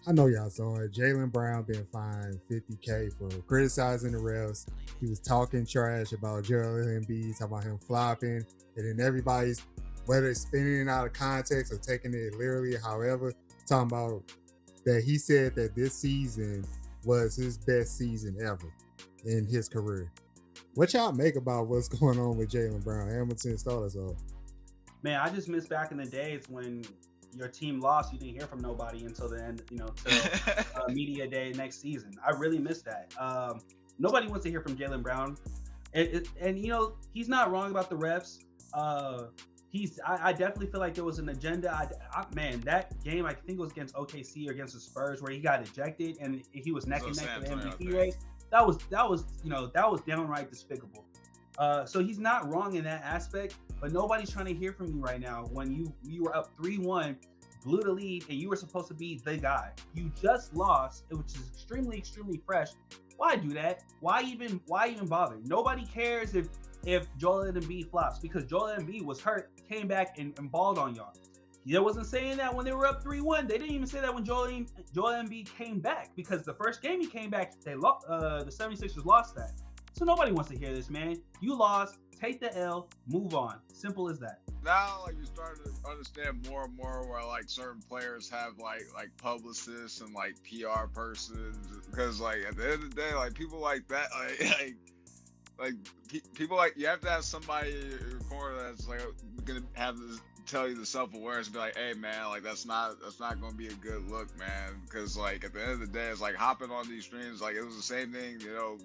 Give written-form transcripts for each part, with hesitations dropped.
I know y'all saw it. Jalen Brown been fined 50K for criticizing the refs. He was talking trash about Joel Embiid, talking about him flopping, and then everybody's, whether it's spinning it out of context or taking it literally, however, talking about that he said that this season was his best season ever in his career. What y'all make about what's going on with Jalen Brown? Hamilton started us off. Man, I just miss back in the days when your team lost, you didn't hear from nobody until the end, till media day next season. I really miss that. Nobody wants to hear from Jalen Brown, and he's not wrong about the refs. Uh, I definitely feel like there was an agenda. Man, that game I think it was against OKC or against the Spurs where he got ejected and he was neck So and neck San for the Antonio, I MVP think. race. That was downright despicable. So he's not wrong in that aspect, but nobody's trying to hear from you right now when you were up 3-1, blew the lead, and you were supposed to be the guy. You just lost, which is extremely fresh. Why do that? Why even bother? Nobody cares if Joel Embiid flops because Joel Embiid was hurt, came back and balled on y'all. They wasn't saying that when they were up 3-1. They didn't even say that when Joel Embiid came back because the first game he came back, the 76ers lost that. So nobody wants to hear this, man. You lost, take the L, move on. Simple as that. Now, like you starting to understand more and more where like certain players have like publicists and like PR persons because like at the end of the day, like people like that, people like you have to have somebody in your corner that's like gonna have this tell you the self-awareness and be like, hey man, like that's not gonna be a good look, man, because like at the end of the day it's like hopping on these streams, like it was the same thing,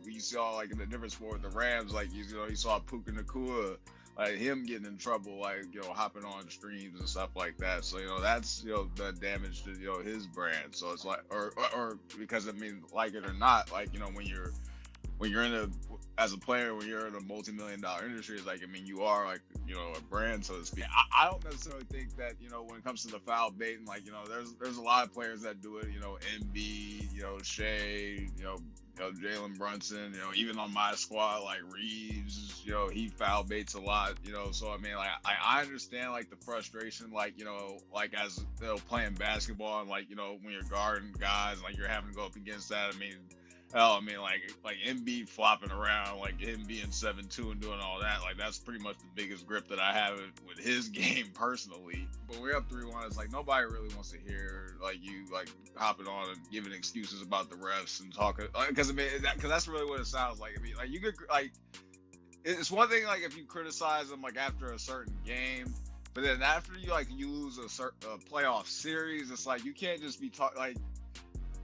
we saw like in the different sport, the Rams, like you saw Puka Nakua, like him getting in trouble, like hopping on streams and stuff like that. So that's the damage to his brand. So it's like or because I mean, like it or not, like when you're in a as a player, when you're in a multi-million-dollar industry, it's like, I mean, you are like, a brand, so to speak. I don't necessarily think that, when it comes to the foul baiting, like, there's a lot of players that do it, MB, Shea, Jalen Brunson, even on my squad, like Reeves, he foul baits a lot, so I mean, like, I understand like the frustration, like, like as, playing basketball and like, when you're guarding guys, like you're having to go up against that. I mean, hell, I mean, like Embiid flopping around, like him being 7-2 and doing all that, like that's pretty much the biggest grip that I have with his game personally. But we're up 3-1. It's like nobody really wants to hear like you like hopping on and giving excuses about the refs and talking because I mean, because that's really what it sounds like. I mean, like you could like it's one thing like if you criticize them like after a certain game. But then after you lose a playoff series, it's like you can't just be talking like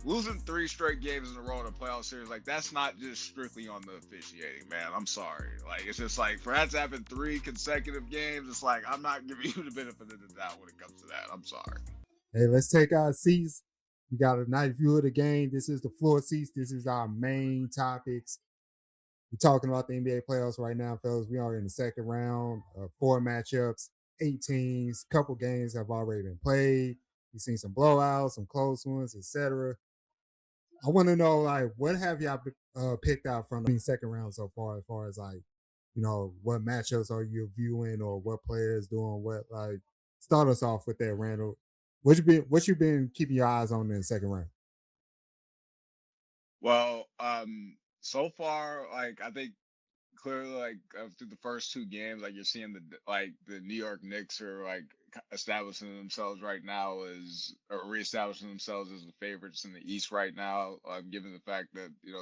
losing 3 straight games in a row in a playoff series, like that's not just strictly on the officiating, man. I'm sorry. Like it's just like for that to happen 3 consecutive games, it's like I'm not giving you the benefit of the doubt when it comes to that. I'm sorry. Hey, let's take our seats. We got a nice view of the game. This is the floor seats. This is our main topics. We're talking about the NBA playoffs right now, fellas. We are in the second round, 4 matchups, 8 teams. Couple games have already been played. We've seen some blowouts, some close ones, etc. I want to know, like, what have y'all picked out from the second round so far, as far as like, what matchups are you viewing or what players doing what? Like, start us off with that, Randall. What you been keeping your eyes on in the second round? Well, so far, like I think clearly, like through the first 2 games, like you're seeing the New York Knicks are like establishing themselves right now as or reestablishing themselves as the favorites in the East right now, given the fact that the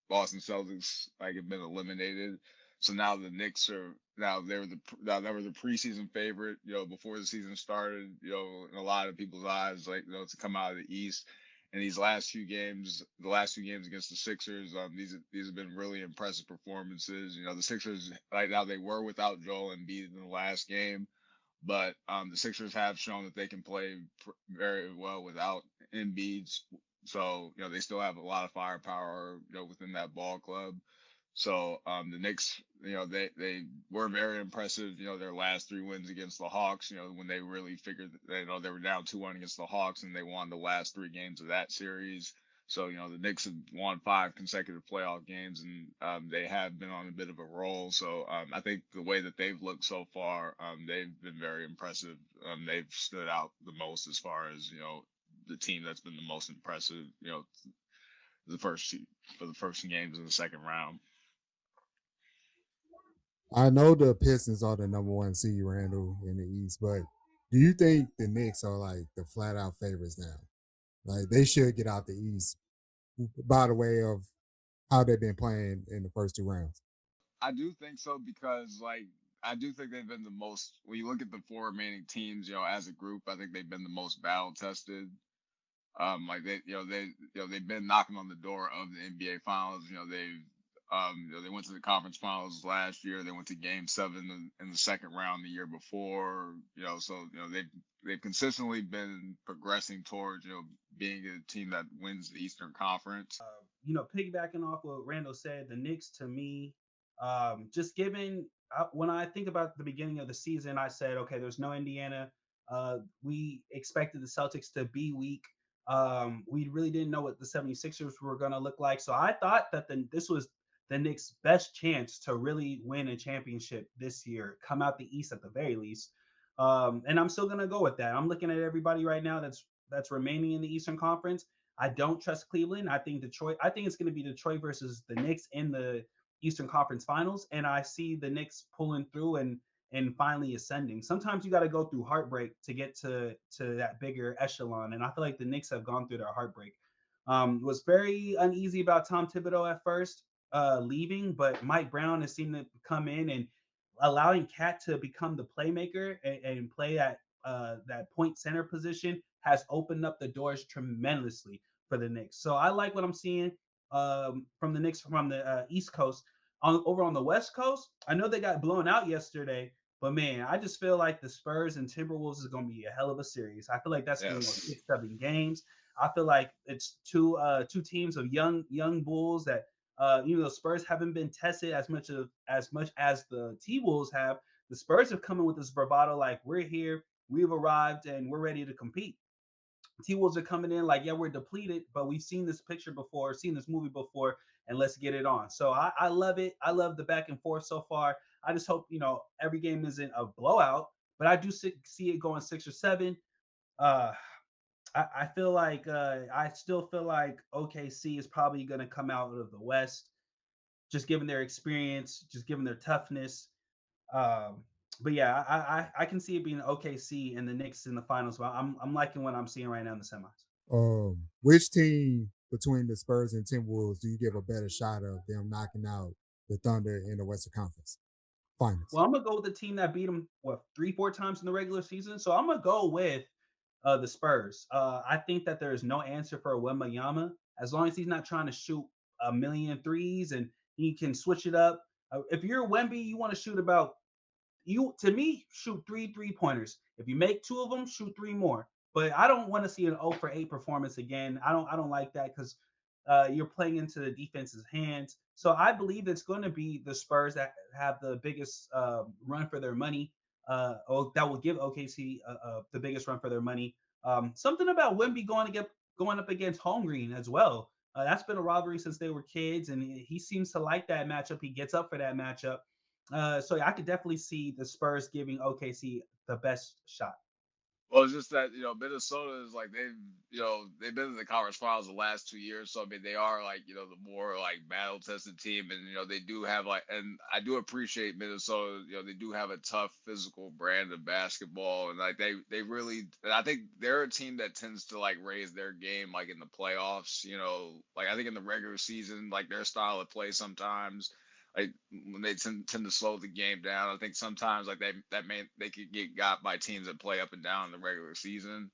Boston Celtics like have been eliminated. So now the Knicks are now they were the preseason favorite, before the season started, in a lot of people's eyes, like to come out of the East. And these last few games, the last 2 games against the Sixers, these have been really impressive performances. The Sixers right now they were without Joel Embiid in the last game, but the Sixers have shown that they can play very well without Embiid. So they still have a lot of firepower within that ball club. So the Knicks, they were very impressive. Their last 3 wins against the Hawks. When they really figured that, they were down 2-1 against the Hawks, and they won the last 3 games of that series. So the Knicks have won 5 consecutive playoff games, and they have been on a bit of a roll. So I think the way that they've looked so far, they've been very impressive. They've stood out the most as far as the team that's been the most impressive. The first two, for the first games in the second round. I know the Pistons are the number one seed, Randall, in the East, but do you think the Knicks are like the flat out favorites now? Like they should get out the East by the way of how they've been playing in the first two rounds. I do think so because I do think they've been the most. When you look at the four remaining teams, as a group, I think they've been the most battle tested. Like they've been knocking on the door of the NBA Finals. They went to the conference finals last year. They went to Game 7 in the second round the year before. So they've consistently been progressing towards being a team that wins the Eastern Conference. Piggybacking off what Randall said, the Knicks to me, just given when I think about the beginning of the season, I said, okay, there's no Indiana. We expected the Celtics to be weak. We really didn't know what the 76ers were going to look like. So I thought that this was the Knicks' best chance to really win a championship this year, come out the East at the very least. And I'm still going to go with that. I'm looking at everybody right now that's remaining in the Eastern Conference. I don't trust Cleveland. I think Detroit. I think it's going to be Detroit versus the Knicks in the Eastern Conference Finals, and I see the Knicks pulling through and finally ascending. Sometimes you got to go through heartbreak to get to that bigger echelon, and I feel like the Knicks have gone through their heartbreak. Was very uneasy about Tom Thibodeau at first leaving, but Mike Brown has seemed to come in and allowing Cat to become the playmaker and play that point center position has opened up the doors tremendously for the Knicks. So I like what I'm seeing from the Knicks from the East Coast. Over on the West Coast, I know they got blown out yesterday, but man, I just feel like the Spurs and Timberwolves is going to be a hell of a series. I feel like that's going to go Yes. 6-7 games. I feel like it's two teams of young Bulls that the Spurs haven't been tested as much as the T Wolves have. The Spurs have come in with this bravado, like we're here, we've arrived, and we're ready to compete. T Wolves are coming in like, yeah, we're depleted, but we've seen this picture before, seen this movie before, and let's get it on. So I love it. I love the back and forth so far. I just hope every game isn't a blowout, but I do see it going 6 or 7. Uh, I feel like I still feel like OKC is probably going to come out of the West, just given their experience, just given their toughness. Um, but yeah, I can see it being OKC and the Knicks in the finals. But I'm liking what I'm seeing right now in the semis. Which team between the Spurs and Timberwolves do you give a better shot of them knocking out the Thunder in the Western Conference Finals? Well, I'm gonna go with the team that beat them 3-4 times in the regular season. So I'm gonna go with the Spurs. I think that there is no answer for Wembayama as long as he's not trying to shoot a million threes and he can switch it up. If you're Wemby, you want to shoot about you to me shoot 3 3-pointers. If you make 2 of them, shoot 3 more. But I don't want to see an 0 for 8 performance again. I don't like that because you're playing into the defense's hands. So I believe it's going to be the Spurs that have the biggest run for their money. Or that will give OKC the biggest run for their money. Something about Wemby going up against Holmgren as well. That's been a rivalry since they were kids, and he seems to like that matchup. He gets up for that matchup. So yeah, I could definitely see the Spurs giving OKC the best shot. Well, it's just that Minnesota is like they've been in the conference finals the last 2 years, so I mean they are like the more like battle tested team, and they do have and I do appreciate Minnesota. They do have a tough physical brand of basketball, and like they really, and I think they're a team that tends to like raise their game like in the playoffs. Like I think in the regular season, like their style of play sometimes like when they tend to slow the game down. I think sometimes like they could get got by teams that play up and down in the regular season.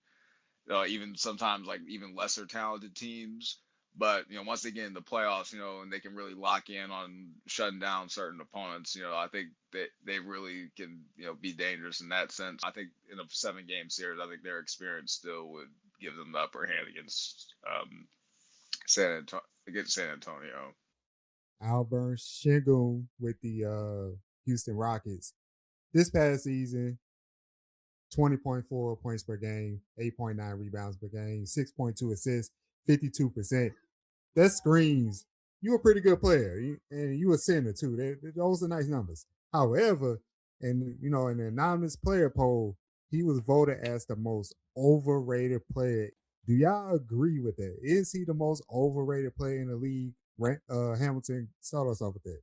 Even sometimes like even lesser talented teams. But once they get in the playoffs, and they can really lock in on shutting down certain opponents, I think that they really can, be dangerous in that sense. I think in a 7-game series, I think their experience still would give them the upper hand against San Antonio. Alperen Sengun with the Houston Rockets. This past season, 20.4 points per game, 8.9 rebounds per game, 6.2 assists, 52%. That screams you're a pretty good player, and you a center too. Those are nice numbers. However, and in the anonymous player poll, he was voted as the most overrated player Do y'all agree with that? Is he the most overrated player in the league? Hamilton, start us off with that.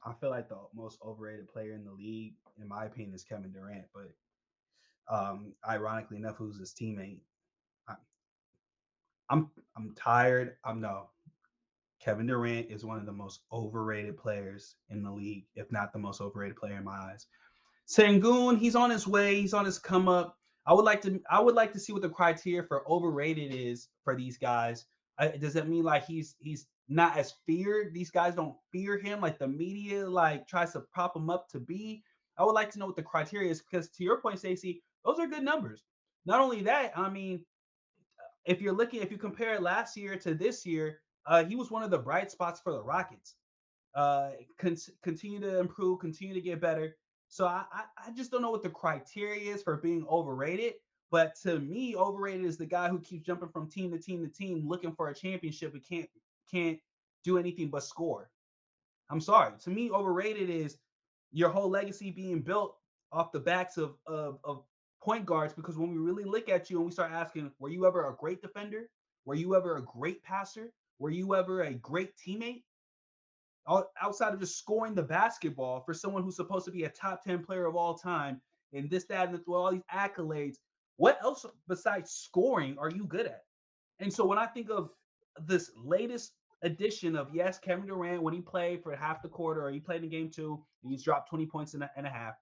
I feel like the most overrated player in the league, in my opinion, is Kevin Durant. But ironically enough, who's his teammate? I, I'm tired. I'm no. Kevin Durant is one of the most overrated players in the league, if not the most overrated player in my eyes. Sengun, he's on his way. He's on his come up. I would like to see what the criteria for overrated is for these guys. Does that mean like he's not as feared? These guys don't fear him like the media like tries to prop him up to be. I would like to know what the criteria is because to your point, Stacey, those are good numbers. Not only that, I mean, if you compare last year to this year, he was one of the bright spots for the Rockets. Continue to improve, continue to get better. So I just don't know what the criteria is for being overrated. But to me, overrated is the guy who keeps jumping from team to team to team, looking for a championship, but can't do anything but score. I'm sorry. To me, overrated is your whole legacy being built off the backs of point guards. Because when we really look at you and we start asking, were you ever a great defender? Were you ever a great passer? Were you ever a great teammate? Outside of just scoring the basketball for someone who's supposed to be a top 10 player of all time and this, that, and all these accolades, what else besides scoring are you good at? And so when I think of this latest edition of, yes, Kevin Durant, when he played for half the quarter or he played in game two, and he's dropped 20 points and a half,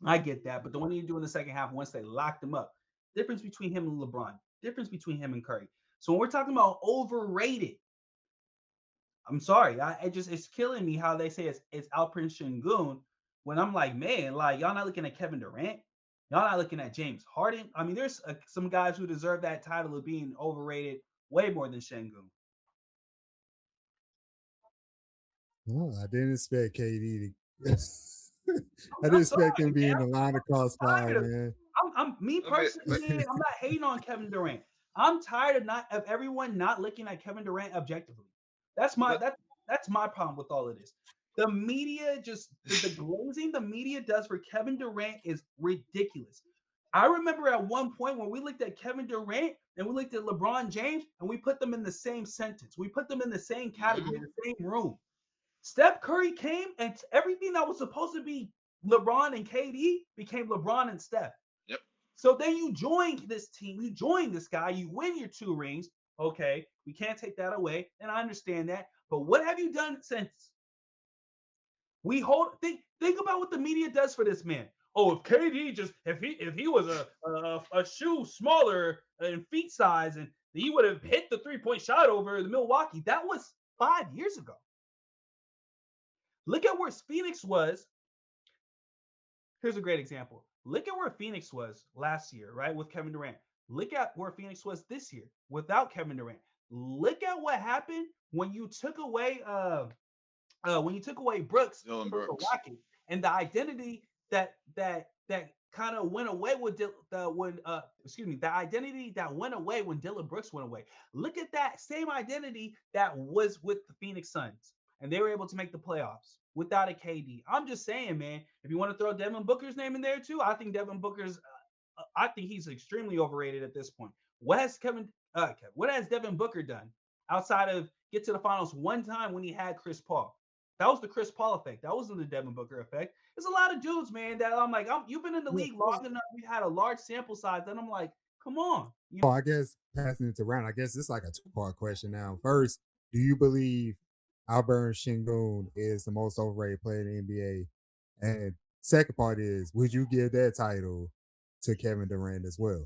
I get that. But the one he do in the second half, once they locked him up, difference between him and LeBron, difference between him and Curry. So when we're talking about overrated, I'm sorry. It's killing me how they say it's Alperen Sengun when I'm like, man, like y'all not looking at Kevin Durant, y'all not looking at James Harden. I mean, there's some guys who deserve that title of being overrated way more than Sengun. No, I didn't expect KD to. I didn't I'm sorry, expect him man. being the line across five, I'm tired of. man. I'm me I mean, personally, man. I'm not hating on Kevin Durant. I'm tired of everyone not looking at Kevin Durant objectively. That's my but that's my problem with all of this. The media just the glazing the media does for Kevin Durant is ridiculous. I remember at one point when we looked at Kevin Durant and we looked at LeBron James and we put them in the same sentence. We put them in the same category, mhm. the same room. Steph Curry came and everything that was supposed to be LeBron and KD became LeBron and Steph. Yep. So then you join this team, you join this guy, you win your two rings. Okay, we can't take that away, and I understand that. But what have you done since? We hold think about what the media does for this man. Oh, if KD just if he was a shoe smaller in feet size and he would have hit the 3-point shot over the Milwaukee. That was 5 years ago. Look at where Phoenix was. Here's a great example. Look at where Phoenix was last year, right, with Kevin Durant. Look at where Phoenix was this year without Kevin Durant. Look at what happened when you took away Brooks Dylan from the Brooks. Rockets and the identity that kind of went away with the identity that went away when Dylan Brooks went away. Look at that same identity that was with the Phoenix Suns, and they were able to make the playoffs without a KD. I'm just saying, man. If you want to throw Devin Booker's name in there too, I think I think he's extremely overrated at this point. What has Devin Booker done outside of get to the finals one time when he had Chris Paul? That was the Chris Paul effect. That wasn't the Devin Booker effect. There's a lot of dudes, man, that I'm like, you've been in the league long enough. We had a large sample size, and I'm like, come on. Oh, I guess passing it around. I guess it's like a two-part question now. First, do you believe Alperen Sengun is the most overrated player in the NBA? And second part is, would you give that title to Kevin Durant as well?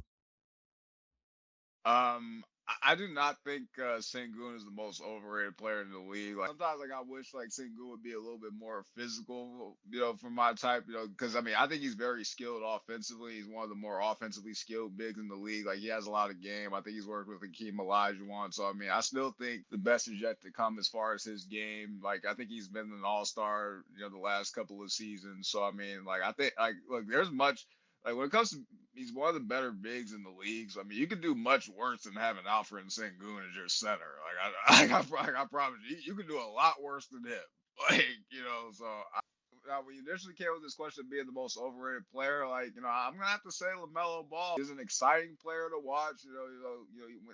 I do not think Sengun is the most overrated player in the league. Like sometimes, like I wish like Sengun would be a little bit more physical, for my type, because I mean I think he's very skilled offensively. He's one of the more offensively skilled bigs in the league. Like he has a lot of game. I think he's worked with Hakeem Olajuwon. So I mean, I still think the best is yet to come as far as his game. Like I think he's been an all-star, the last couple of seasons. So I mean, like I think like look, there's much like when it comes to he's one of the better bigs in the league. So I mean, you could do much worse than having Alfred and Sengun as your center. Like I promise you, you could do a lot worse than him. Like so when you initially came with this question of being the most overrated player, like I'm gonna have to say Lamelo Ball is an exciting player to watch.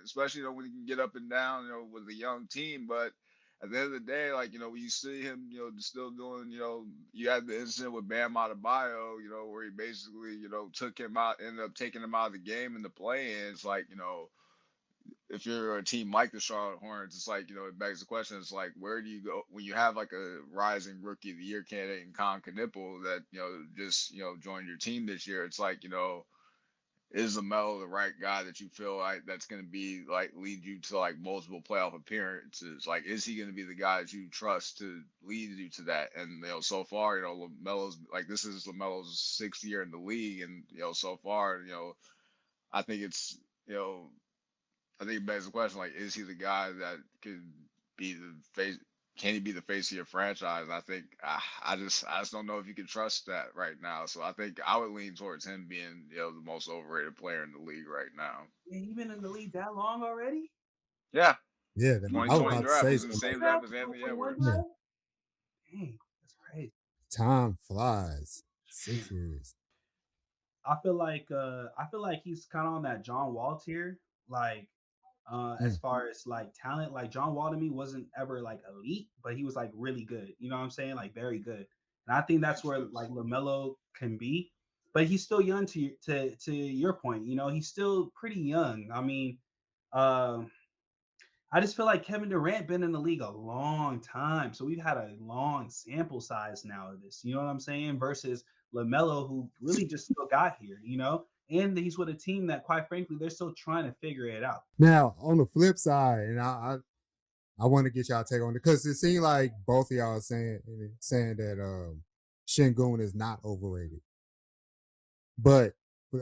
Especially when he can get up and down, with a young team. But at the end of the day, like when you see him, still doing, you had the incident with Bam Adebayo, where he basically, took him out, ended up taking him out of the game in the play-in. It's like, if you're a team like the Charlotte Hornets, it's like, it begs the question. It's like, where do you go when you have like a rising rookie of the year candidate in Con Knipple that, just, joined your team this year? It's like, is Lamelo the right guy that you feel like that's going to be like lead you to like multiple playoff appearances? Like, is he going to be the guy that you trust to lead you to that? And, so far, Lamelo's like, this is Lamelo's sixth year in the league. And, so far, I think it's, I think it begs the question, like, is he the guy that could be the face? Can he be the face of your franchise? And I think I just don't know if you can trust that right now. So I think I would lean towards him being the most overrated player in the league right now. Yeah, he been in the league that long already? Yeah, Yeah, He I was 2020 about to draft. say He's in the something. same draft, draft as Anthony 2021 Edwards. Yeah, draft? Dang, that's crazy. time flies. 6 years. I feel like he's kind of on that John Wall tier. Like as Mm. far as like talent, like John Wall to me wasn't ever like elite, but he was like really good. You know what I'm saying? Like very good. And I think that's Makes where sense. like LaMelo can be. But he's still young to your point. You know, he's still pretty young. I mean, um I just feel like Kevin Durant been in the league a long time, so we've had a long sample size now of this. You know what I'm saying? Versus Lamelo, who really just still got here. You know, and he's with a team that, quite frankly, they're still trying to figure it out. Now, on the flip side, and I want to get y'all take on it because it seemed like both of y'all are saying that Sengun is not overrated. But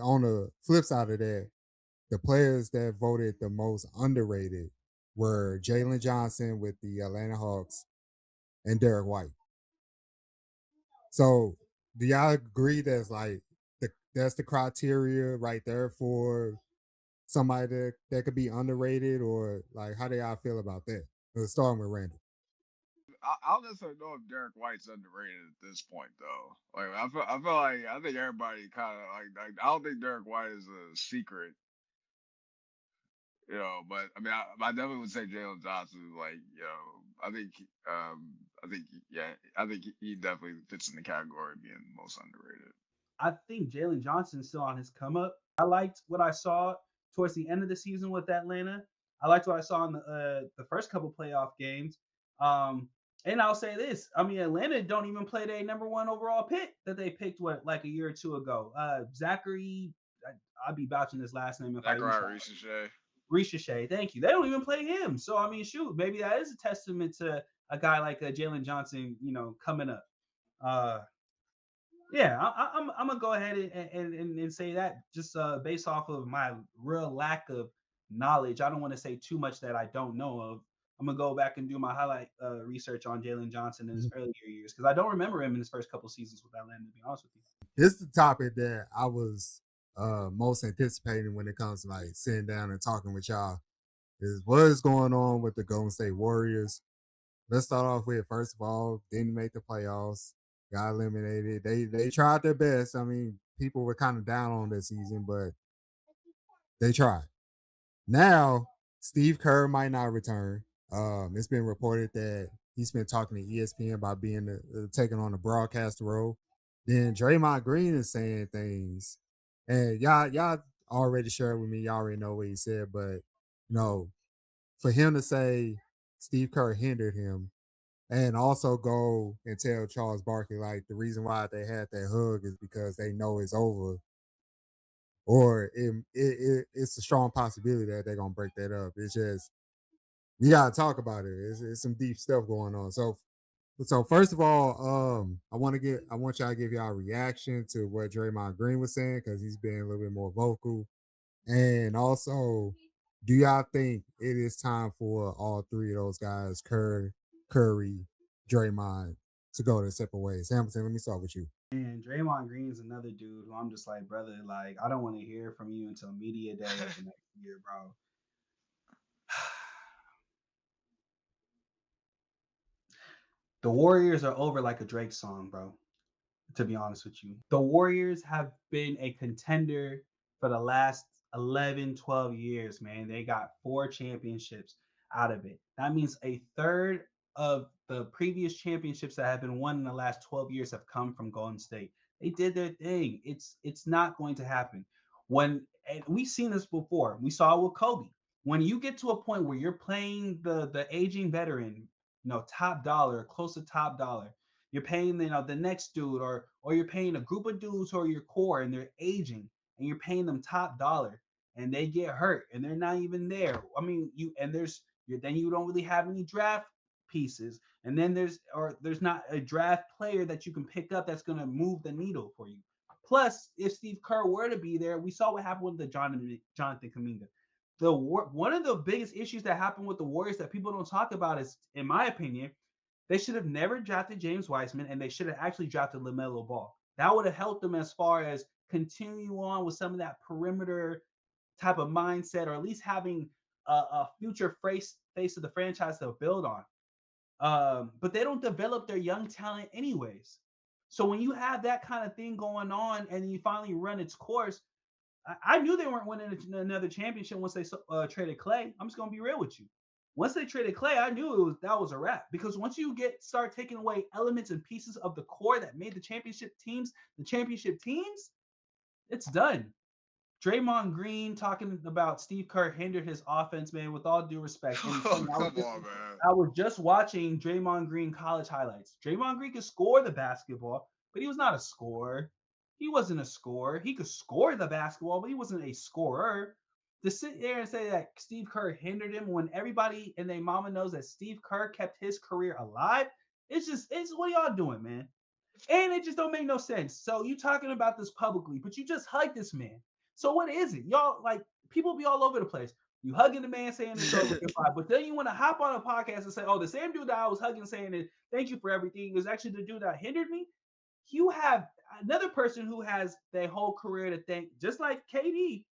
on the flip side of that, the players that voted the most underrated were Jalen Johnson with the Atlanta Hawks and Derek White. So do y'all agree that's the criteria right there for somebody that could be underrated, or like how do y'all feel about that? Starting with Randall. I don't necessarily know if Derek White's underrated at this point, though. Like I feel like I think everybody kind of like I don't think Derek White is a secret. But I mean, I definitely would say Jalen Johnson. Like, I think, I think, yeah, I think he definitely fits in the category of being the most underrated. I think Jalen Johnson's still on his come up. I liked what I saw towards the end of the season with Atlanta. I liked what I saw in the first couple playoff games. Um, and I'll say this: I mean, Atlanta don't even play their number one overall pick that they picked what like a year or two ago. Zachary, I'll be vouching his last name if I use Zachariah Ricochet. Ricochet. Thank you. They don't even play him. So I mean, shoot, maybe that is a testament to a guy like Jalen Johnson, you know, coming up. Uh, yeah, I'm gonna go ahead and say that just based off of my real lack of knowledge. I don't want to say too much that I don't know of. I'm gonna go back and do my highlight research on Jalen Johnson in his earlier years because I don't remember him in his first couple seasons with Atlanta. To be honest with you. This is the topic that I was most anticipating when it comes to like sitting down and talking with y'all. Is what is going on with the Golden State Warriors? Let's start off with first of all, didn't make the playoffs, got eliminated. They tried their best. I mean, people were kind of down on this season, but they tried. Now, Steve Kerr might not return. It's been reported that he's been talking to ESPN about being taking on the broadcaster role. Then Draymond Green is saying things, and y'all already shared with me. Y'all already know what he said, but for him to say Steve Kerr hindered him, and also go and tell Charles Barkley like the reason why they had that hug is because they know it's over, or it's a strong possibility that they're gonna break that up. It's just we gotta talk about it. It's some deep stuff going on. So first of all, I want y'all to give y'all a reaction to what Draymond Green was saying because he's been a little bit more vocal. And also, do y'all think it is time for all three of those guys, Curry, Draymond, to go their separate ways? Hamilton, let me start with you. And Draymond Green's another dude who I'm just like, brother, like I don't want to hear from you until media day of the next year, bro. The Warriors are over like a Drake song, bro. to be honest with you. The Warriors have been a contender for the last 11, 12 years, man. They got 4 championships out of it. That means a third of the previous championships that have been won in the last 12 years have come from Golden State. They did their thing. It's not going to happen. When and we've seen this before. We saw it with Kobe. When you get to a point where you're playing the aging veteran, top dollar, close to top dollar, you're paying the next dude, or you're paying a group of dudes who are your core and they're aging, and you're paying them top dollar, and they get hurt and they're not even there. I mean, then you don't really have any draft pieces, and then there's not a draft player that you can pick up that's going to move the needle for you. Plus, if Steve Kerr were to be there, we saw what happened with the Jonathan Kaminga. One of the biggest issues that happened with the Warriors that people don't talk about is, in my opinion, they should have never drafted James Wiseman, and they should have actually drafted LaMelo Ball. That would have helped them as far as continue on with some of that perimeter type of mindset, or at least having a future face of the franchise to build on. But they don't develop their young talent anyways. So when you have that kind of thing going on and you finally run its course, I knew they weren't winning another championship once they traded Clay. I'm just gonna be real with you. Once they traded Clay, I knew that was a wrap, because once you start taking away elements and pieces of the core that made the championship teams, it's done. Draymond Green talking about Steve Kerr hindered his offense, man, with all due respect. And Oh, come on, man. I was just watching Draymond Green college highlights. Draymond Green could score the basketball, but he was not a scorer. He wasn't a scorer. He could score the basketball, but he wasn't a scorer. To sit there and say that Steve Kerr hindered him when everybody and their mama knows that Steve Kerr kept his career alive, it's what y'all doing, man? And it just don't make no sense. So you talking about this publicly, but you just hug this man. So what is it? Y'all, like, people be all over the place. You hugging the man saying it's over, goodbye. But then you want to hop on a podcast and say, oh, the same dude that I was hugging saying that thank you for everything is actually the dude that hindered me. You have another person who has their whole career to thank, just like KD.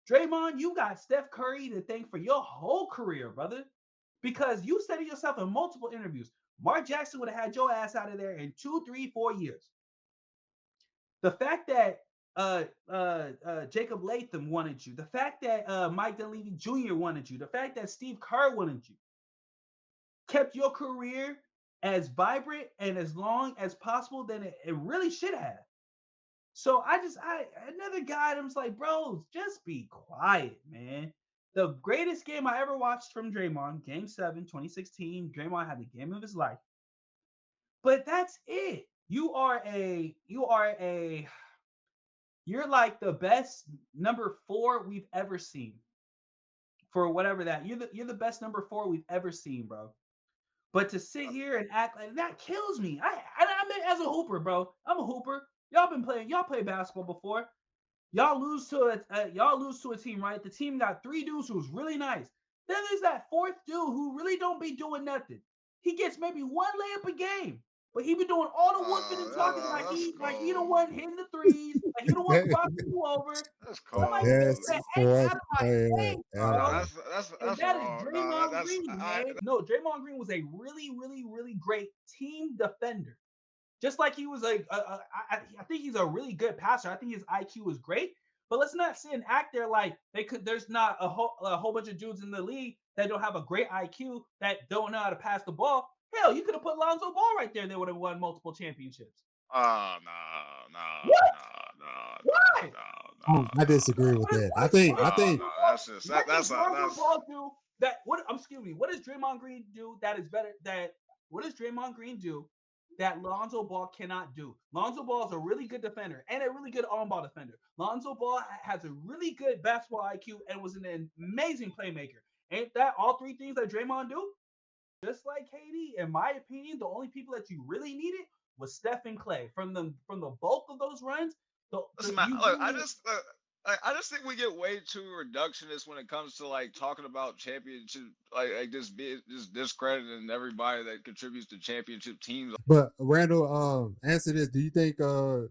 Draymond, you got Steph Curry to thank for your whole career, brother. Because you said it yourself in multiple interviews. Mark Jackson would have had your ass out of there in 2, 3, 4 years. The fact that Jacob Latham wanted you, the fact that Mike Dunleavy Jr. wanted you, the fact that Steve Kerr wanted you, kept your career as vibrant and as long as possible than it really should have. So another guy, I'm just like, bros, just be quiet, man. The greatest game I ever watched from Draymond, Game 7, 2016. Draymond had the game of his life. But that's it. You're like the best number 4 we've ever seen. For whatever that. You're the best number 4 we've ever seen, bro. But to sit here and act like that kills me. I mean, as a hooper, bro. I'm a hooper. Y'all play basketball before. Y'all lose to a team, right? The team got 3 dudes who's really nice. Then there's that 4th dude who really don't be doing nothing. He gets maybe 1 layup a game, but he be doing all the whooping and talking like he the one hitting the threes, like he the one crossing you over. That's I'm like, cold. get Best the heck fourth out of my player face, No, bro. ever. And that's that is wrong. No, Draymond that's Green, man. No, Draymond Green was a really, really, really great team defender. Just like he was I think he's a really good passer. I think his IQ is great. But let's not sit and act there like there's not a whole bunch of dudes in the league that don't have a great IQ that don't know how to pass the ball. Hell, you could have put Lonzo Ball right there. They would have won multiple championships. Oh no, What? no, Why? I disagree with that. I think no. That's just What does that's Lonzo Ball do that? Excuse me. What does Draymond Green do that is better? What does Draymond Green do that Lonzo Ball cannot do? Lonzo Ball is a really good defender and a really good on-ball defender. Lonzo Ball has a really good basketball IQ and was an amazing playmaker. Ain't that all 3 things that Draymond do? Just like KD, in my opinion, the only people that you really needed was Steph and Clay. From the bulk of those runs, listen, man. Look, I just think we get way too reductionist when it comes to like talking about championship, like just discrediting everybody that contributes to championship teams. But Randall, answer this. Do you think the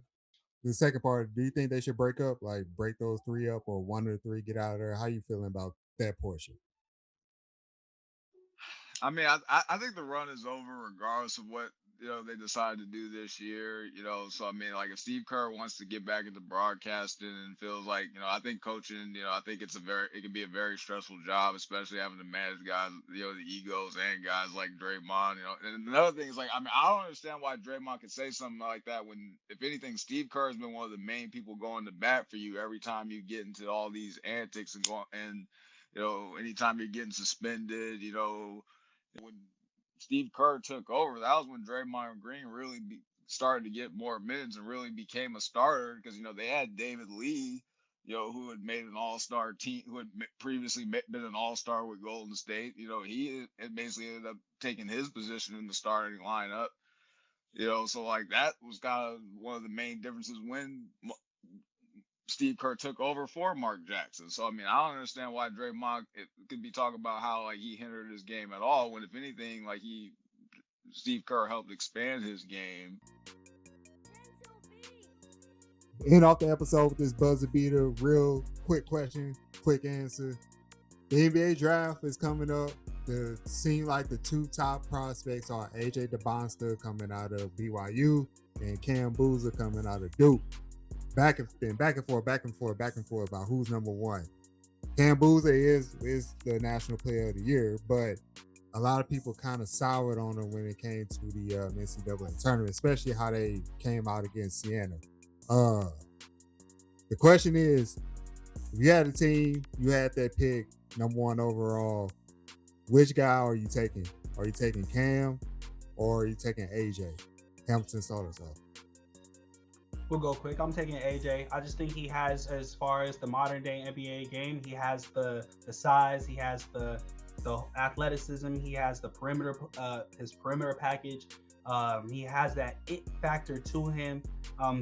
second part, do you think they should break up? Like break those 3 up, or 1 or 3 get out of there? How you feeling about that portion? I mean, I think the run is over regardless of what they decided to do this year. So I mean, like if Steve Kerr wants to get back into broadcasting and feels like, I think coaching, I think it can be a very stressful job, especially having to manage guys, the egos and guys like Draymond. And another thing is like, I mean, I don't understand why Draymond could say something like that when, if anything, Steve Kerr has been one of the main people going to bat for you every time you get into all these antics and go and anytime you're getting suspended, when Steve Kerr took over, that was when Draymond Green really started to get more minutes and really became a starter because they had David Lee, who had made an All-Star team, who had previously been an All-Star with Golden State. He had basically ended up taking his position in the starting lineup. So like that was kind of one of the main differences when Steve Kerr took over for Mark Jackson. So I mean, I don't understand why Draymond could be talking about how like he hindered his game at all, when if anything, like Steve Kerr helped expand his game. End off the episode with this buzzer beater. Real quick question, quick answer. The NBA draft is coming up. It seems like the two top prospects are AJ DeBonster coming out of BYU and Cam Boozer coming out of Duke. Back and forth about who's number one. Cam Boozer is the National Player of the Year, but a lot of people kind of soured on him when it came to the NCAA tournament, especially how they came out against Siena. The question is, if you had a team, you had that pick, number one overall, which guy are you taking? Are you taking Cam or are you taking AJ? Hamilton start us off. We'll go quick. I'm taking AJ. I just think he has, as far as the modern day NBA game, he has the size, he has the athleticism, he has the perimeter, his perimeter package. He has that it factor to him.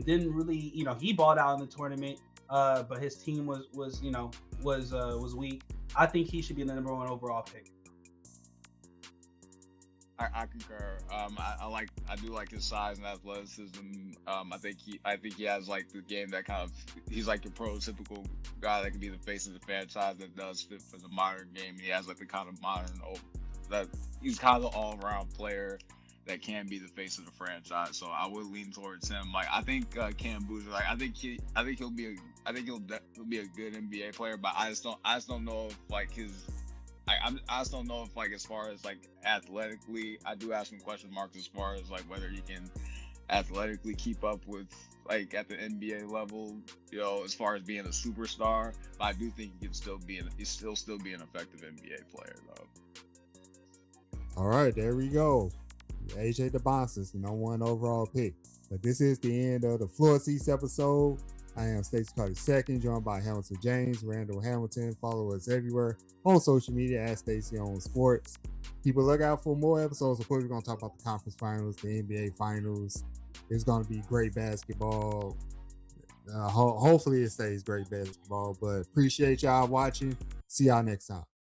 Didn't really, he balled out in the tournament, but his team was weak. I think he should be the number one overall pick. I concur. I do like his size and athleticism. I think he has like the game that he's like your prototypical guy that can be the face of the franchise that does fit for the modern game. He has like the kind of that he's kind of the all-around player that can be the face of the franchise. So I would lean towards him. Like I think Cam Boozer, like I think he'll be a good NBA player, but I just don't know if like his. I just don't know if like as far as like athletically, I do have some question marks as far as like whether he can athletically keep up with like at the NBA level, as far as being a superstar. But I do think he can still be an effective NBA player though. All right, there we go. AJ DeBonster is the number one overall pick. But this is the end of the Floor Seats episode. I am Stacey Carter II, joined by Hamilton James, Randall Hamilton. Follow us everywhere on social media at Stacey on Sports. Keep a lookout for more episodes. Of course, we're going to talk about the conference finals, the NBA finals. It's going to be great basketball. Hopefully it stays great basketball. But appreciate y'all watching. See y'all next time.